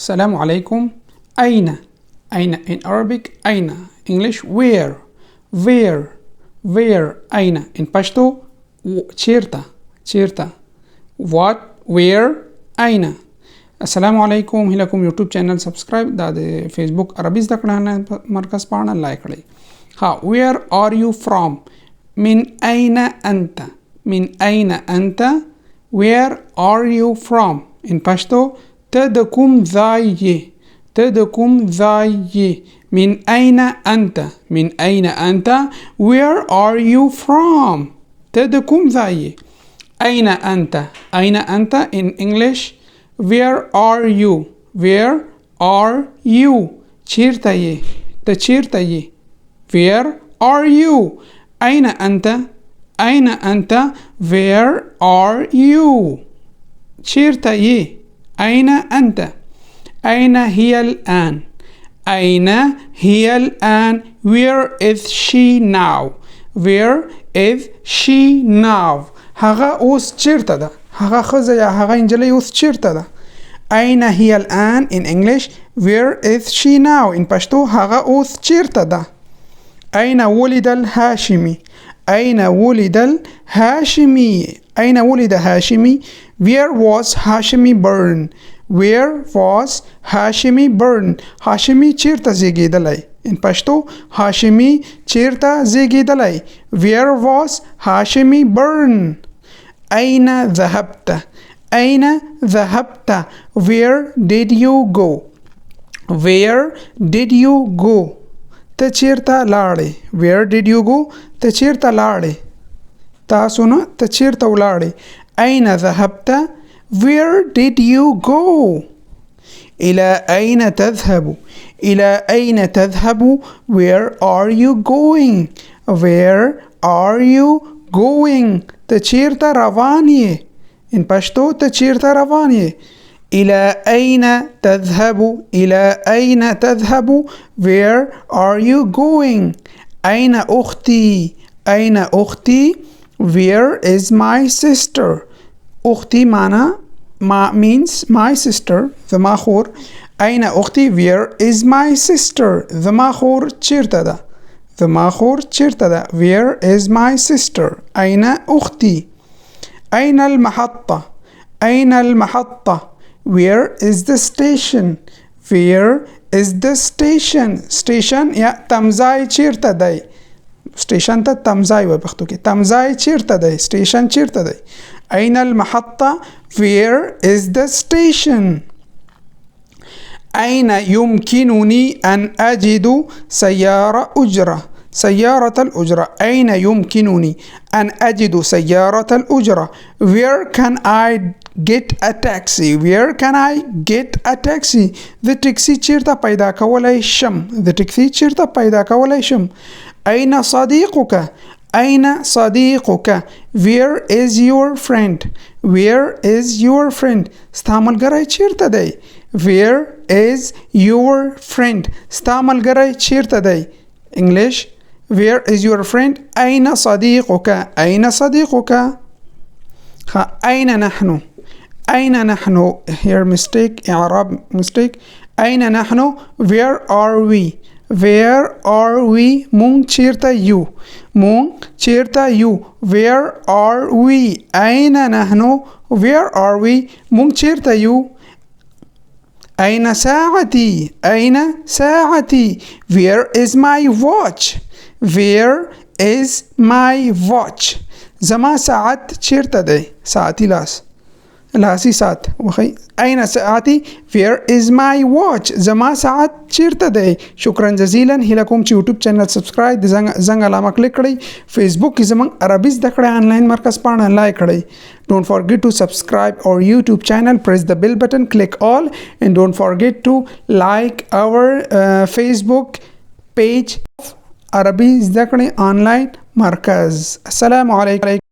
Assalamu alaikum. Aina. Aina in Arabic. Aina. English. Where. Where. Where. Aina. In Pashto. Chirta. Chirta. What. Where. Aina. Assalamu alaikum. Hilakum YouTube channel subscribe. Da de Facebook Arabic da kadana markas paana like kadi. Ha. Where are you from? Min aina anta. Min aina anta. Where are you from? In Pashto. تدكم ذاي تدكم ذاي من أين أنت من أين أنت where are you from تدكم ذاي أين أنت أين أنت in English where are you where are you چيرتاي تچيرتاي where are you أين أنت أين أنت where are you چيرتاي أين أنت؟ أين هي الآن؟ أين هي الآن؟ Where is she now? Where is she now? هغه اوس چیرته ده؟ هغه ښځه یا هغه نجلۍ اوس چیرته ده؟ أين هي الآن in English Where is she now in پښتو هغه اوس چیرته ده؟ أين ولد الهاشمي؟ أين ولد الهاشمي؟ أين ولد هاشمي؟ Where was Hashimi born? Where was Hashimi born? Hashimi چیرته زیږیدلی in پښتو Hashimi چیرته زیږیدلی Where was Hashimi born? أين ذهبت? أين ذهبت? Where did you go? Where did you go? ته چیرته لاړې Where did you go? ته چیرته لاړې تاسو نه ته چیرته ولاړې أين ذهبت؟ Where did you go? إلى أين تذهب؟ إلى أين تذهب؟ Where are you going? Where are you going? ته چیرته روان یې in پښتو ته چیرته روان یې إلى أين تذهب؟ إلى أين تذهب؟ Where are you going? أين أختي؟ أين أختي؟ Where is my sister? أختي معنا means my sister زما خور أين أختي Where is my sister زما خور چیرته ده زما خور چیرته ده Where is my sister أين أختي أين المحطة أين المحطة Where is the station Where is the station station یا تمځای چیرته دی سټیشن ته تمځای وای پښتو کې تمځای چیرته دی سټیشن چیرته دی أين المحطة Where is the station أين يمكنني أن أجد سيارة أجرة سيارة الأجرة أين يمكنني أن أجد سيارة الأجرة Where can I get a taxi Where can I get a taxi The taxi چیرته پیدا کولای شم The taxi چیرته پیدا کولای شم أين صديقك أين صديقك Where is your friend Where is your friend ستا ملګری چیرته دی Where is your friend ستا ملګری چیرته دی English Where is your friend أين صديقك أين صديقك أين نحن أين نحن here mistake إعراب mistake أين نحن Where are we Where are we مونږ چیرته یو مونږ چیرته یو Where are we أين نحن Where are we مونږ چیرته یو أين ساعتي أين ساعتي Where is my watch Where is my watch زما ساعت چیرته دی ساعتي لاس لاسي ساعت وخي أين ساعتي Where is my watch زما ساعت چیرته دی شکرا جزیلا هیله کوم چې یوټیوب چینل سبسکرایب د زنګ علامه کلیک کړئ فیسبوک کې زموږ عربي زده کړې آنلاین مرکز پاڼه لایک کړئ Don't forget to subscribe our YouTube channel press the bell button click all and don't forget to like our Facebook page عربي زده کړې آنلاین مرکز السلام علیکم